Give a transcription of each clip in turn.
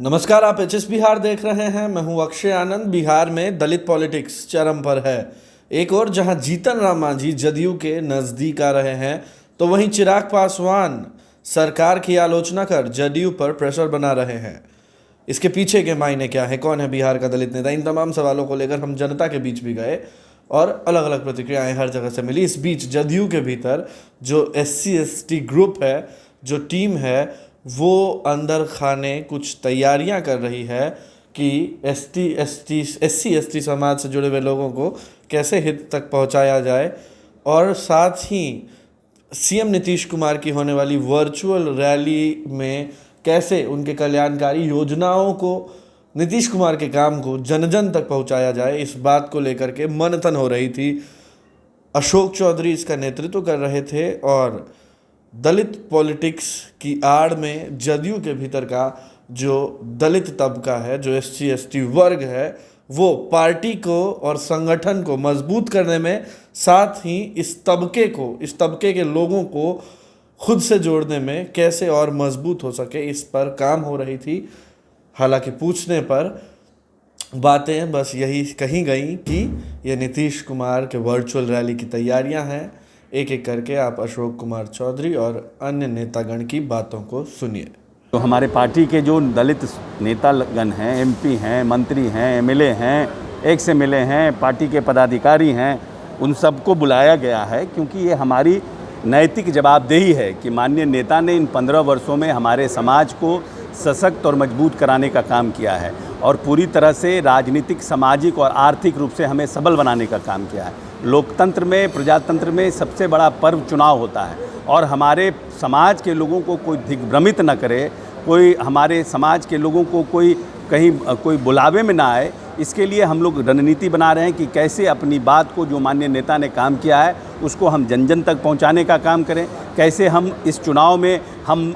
नमस्कार, आप H S Bihar देख रहे हैं। मैं हूं अक्षय आनंद। बिहार में दलित पॉलिटिक्स चरम पर है। एक और जहां जीतन राम मांझी जदयू के नज़दीक आ रहे हैं, तो वहीं चिराग पासवान सरकार की आलोचना कर जदयू पर प्रेशर बना रहे हैं। इसके पीछे के मायने क्या है, कौन है बिहार का दलित नेता, इन तमाम सवालों को लेकर हम जनता के बीच भी गए और अलग अलग प्रतिक्रियाएं हर जगह से मिली। इस बीच जदयू के भीतर जो SC/ST ग्रुप है, जो टीम है, वो अंदर खाने कुछ तैयारियां कर रही है कि SC/ST समाज से जुड़े हुए लोगों को कैसे हित तक पहुंचाया जाए, और साथ ही CM नीतीश कुमार की होने वाली वर्चुअल रैली में कैसे उनके कल्याणकारी योजनाओं को, नीतीश कुमार के काम को जन जन तक पहुंचाया जाए। इस बात को लेकर के मंथन हो रही थी। अशोक चौधरी इसका नेतृत्व कर रहे थे और दलित पॉलिटिक्स की आड़ में जदयू के भीतर का जो दलित तबका है, जो SC/ST वर्ग है, वो पार्टी को और संगठन को मजबूत करने में, साथ ही इस तबके के लोगों को खुद से जोड़ने में कैसे और मजबूत हो सके, इस पर काम हो रही थी। हालांकि पूछने पर बातें बस यही कही गई कि ये नीतीश कुमार के वर्चुअल रैली की तैयारियां हैं। एक एक करके आप अशोक कुमार चौधरी और अन्य नेतागण की बातों को सुनिए। तो हमारे पार्टी के जो दलित नेतागण हैं, MP हैं, मंत्री हैं, MLA हैं, ex-MLA हैं, पार्टी के पदाधिकारी हैं, उन सबको बुलाया गया है क्योंकि ये हमारी नैतिक जवाबदेही है कि माननीय नेता ने इन 15 वर्षों में हमारे समाज को सशक्त और मजबूत कराने का काम किया है और पूरी तरह से राजनीतिक, सामाजिक और आर्थिक रूप से हमें सबल बनाने का काम किया है। लोकतंत्र में, प्रजातंत्र में सबसे बड़ा पर्व चुनाव होता है और हमारे समाज के लोगों को कोई दिग्भ्रमित न करे, कोई हमारे समाज के लोगों को कोई बुलावे में ना आए, इसके लिए हम लोग रणनीति बना रहे हैं कि कैसे अपनी बात को, जो माननीय नेता ने काम किया है, उसको हम जन जन तक पहुंचाने का काम करें। कैसे हम इस चुनाव में हम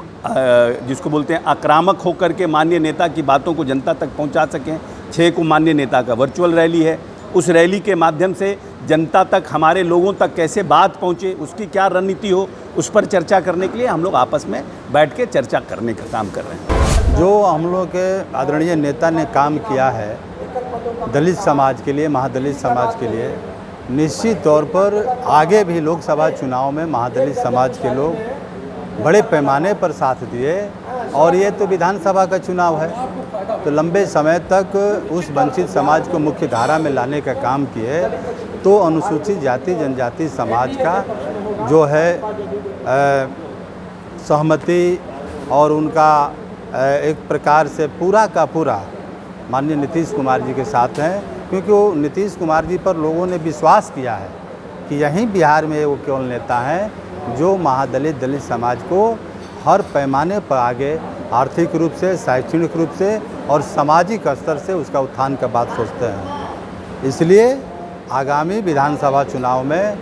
जिसको बोलते हैं आक्रामक होकर के माननीय नेता की बातों को जनता तक पहुंचा सकें। 6 को माननीय नेता का वर्चुअल रैली है, उस रैली के माध्यम से जनता तक, हमारे लोगों तक कैसे बात पहुंचे, उसकी क्या रणनीति हो, उस पर चर्चा करने के लिए हम लोग आपस में बैठ के चर्चा करने का काम कर रहे हैं। जो हम लोग के आदरणीय नेता ने काम किया है दलित समाज के लिए, महादलित समाज के लिए, निश्चित तौर पर आगे भी लोकसभा चुनाव में महादलित समाज के लोग बड़े पैमाने पर साथ दिए और ये तो विधानसभा का चुनाव है, तो लंबे समय तक उस वंचित समाज को मुख्य धारा में लाने का काम किए। तो अनुसूचित जाति जनजाति समाज का जो है सहमति और उनका एक प्रकार से पूरा का पूरा माननीय नीतीश कुमार जी के साथ हैं, क्योंकि वो नीतीश कुमार जी पर लोगों ने विश्वास किया है कि यहीं बिहार में वो केवल नेता हैं जो महादलित दलित समाज को हर पैमाने पर आगे आर्थिक रूप से, शैक्षणिक रूप से और सामाजिक स्तर से उसका उत्थान का बात सोचते हैं। इसलिए आगामी विधानसभा चुनाव में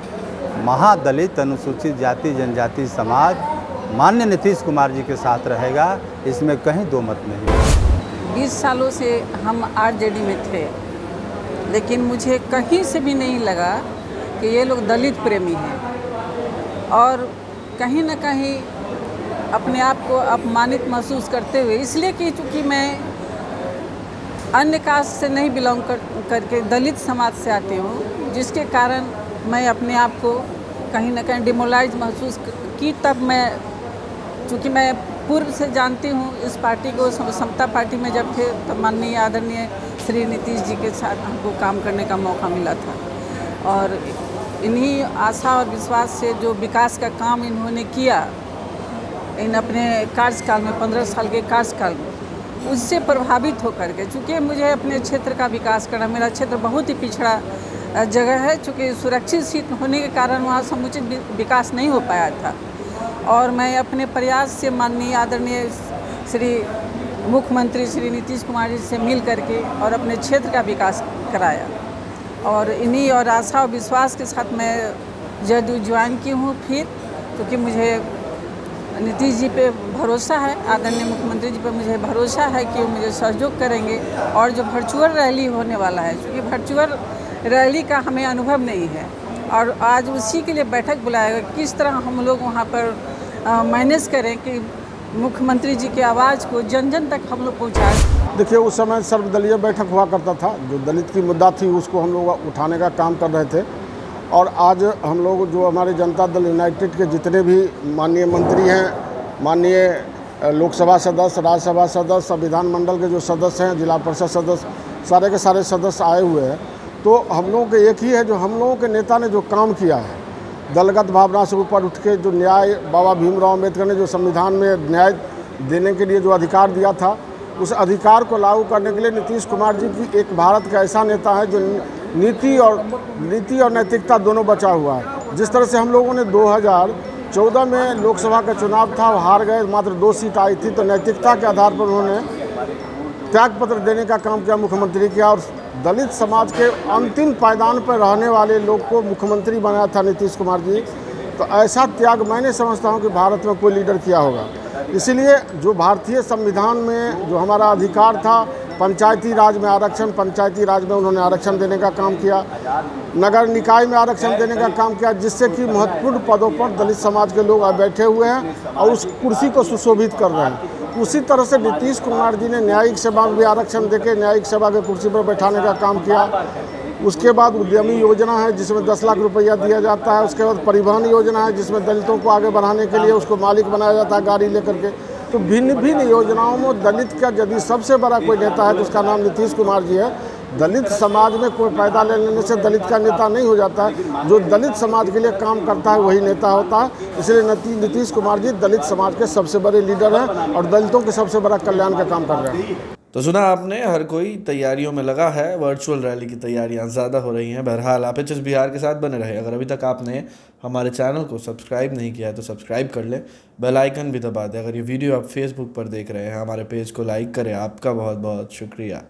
महादलित अनुसूचित जाति जनजाति समाज माननीय नीतीश कुमार जी के साथ रहेगा, इसमें कहीं दो मत नहीं। 20 सालों से हम RJD में थे, लेकिन मुझे कहीं से भी नहीं लगा कि ये लोग दलित प्रेमी हैं और कहीं ना कहीं अपने आप को अपमानित महसूस करते हुए, इसलिए कि चूँकि मैं अन्य कास्ट से नहीं बिलोंग करके दलित समाज से आती हूँ, जिसके कारण मैं अपने आप को कहीं ना कहीं डिमोलाइज महसूस की। तब मैं, चूँकि मैं पूर्व से जानती हूँ इस पार्टी को, समता पार्टी में जब थे तब माननीय आदरणीय श्री नीतीश जी के साथ हमको काम करने का मौका मिला था और इन्हीं आशा और विश्वास से जो विकास का काम इन्होंने किया इन अपने कार्यकाल में, 15 साल के कार्यकाल में, उससे प्रभावित होकर के, चूँकि मुझे अपने क्षेत्र का विकास करना, मेरा क्षेत्र बहुत ही पिछड़ा जगह है, चूँकि सुरक्षित सीट होने के कारण वहाँ समुचित विकास नहीं हो पाया था और मैं अपने प्रयास से माननीय आदरणीय श्री मुख्यमंत्री श्री नीतीश कुमार जी से मिल करके और अपने क्षेत्र का विकास कराया और इन्हीं और आशा और विश्वास के साथ मैं जदयू ज्वाइन की हूँ फिर, क्योंकि मुझे नीतीश जी पे भरोसा है, आदरणीय मुख्यमंत्री जी पे मुझे भरोसा है कि वो मुझे सहयोग करेंगे। और जो वर्चुअल रैली होने वाला है, क्योंकि वर्चुअल रैली का हमें अनुभव नहीं है और आज उसी के लिए बैठक बुलाया गया, किस तरह हम लोग वहाँ पर मैनेज करें कि मुख्यमंत्री जी की आवाज़ को जन जन तक हम लोग पहुँचाएं। देखिए, उस समय सर्वदलीय बैठक हुआ करता था, जो दलित की मुद्दा थी उसको हम लोग उठाने का काम कर रहे थे। और आज हम लोग जो हमारे जनता दल यूनाइटेड के जितने भी माननीय मंत्री हैं, माननीय लोकसभा सदस्य, राज्यसभा सदस्य, संविधान मंडल के जो सदस्य हैं, जिला परिषद सदस्य, सारे के सारे सदस्य आए हुए हैं। तो हम लोगों के एक ही है, जो हम लोगों के नेता ने जो काम किया है, दलगत भावना से ऊपर उठ के जो न्याय, बाबा भीमराव अम्बेडकर ने जो संविधान में न्याय देने के लिए जो अधिकार दिया था, उस अधिकार को लागू करने के लिए नीतीश कुमार जी की एक भारत का ऐसा नेता है जो नीति और नैतिकता दोनों बचा हुआ है। जिस तरह से हम लोगों ने 2014 में लोकसभा का चुनाव था, हार गए, मात्र 2 सीट आई थी, तो नैतिकता के आधार पर उन्होंने त्यागपत्र देने का काम किया, मुख्यमंत्री किया, और दलित समाज के अंतिम पायदान पर रहने वाले लोग को मुख्यमंत्री बनाया था नीतीश कुमार जी। तो ऐसा त्याग मैंने समझता हूँ कि भारत में कोई लीडर किया होगा। इसीलिए जो भारतीय संविधान में जो हमारा अधिकार था, पंचायती राज में आरक्षण, पंचायती राज में उन्होंने आरक्षण देने का काम किया, नगर निकाय में आरक्षण देने का काम किया, जिससे कि महत्वपूर्ण पदों पर दलित समाज के लोग बैठे हुए हैं और उस कुर्सी को सुशोभित कर रहे हैं। उसी तरह से नीतीश कुमार जी ने न्यायिक सेवा में भी आरक्षण देके न्यायिक सेवा के कुर्सी पर बैठाने का काम किया। उसके बाद उद्यमी योजना है जिसमें 10 लाख रुपया दिया जाता है। उसके बाद परिवहन योजना है जिसमें दलितों को आगे बढ़ाने के लिए उसको मालिक बनाया जाता है गाड़ी लेकर के। तो भिन्न भिन्न योजनाओं में दलित का यदि सबसे बड़ा कोई नेता है तो उसका नाम नीतीश कुमार जी है। दलित समाज में कोई पैदा ले लेने से दलित का नेता नहीं हो जाता है। जो दलित समाज के लिए काम करता है वही नेता होता है। इसलिए नीतीश कुमार जी दलित समाज के सबसे बड़े लीडर हैं और दलितों के सबसे बड़ा कल्याण का काम कर रहे हैं। तो सुना आपने, हर कोई तैयारियों में लगा है। वर्चुअल रैली की तैयारियां ज़्यादा हो रही हैं। बहरहाल आप एचएस बिहार के साथ बने रहे। अगर अभी तक आपने हमारे चैनल को सब्सक्राइब नहीं किया है तो सब्सक्राइब कर लें, बेल आइकन भी दबा दें। अगर ये वीडियो आप फेसबुक पर देख रहे हैं, हमारे पेज को लाइक करें। आपका बहुत बहुत शुक्रिया।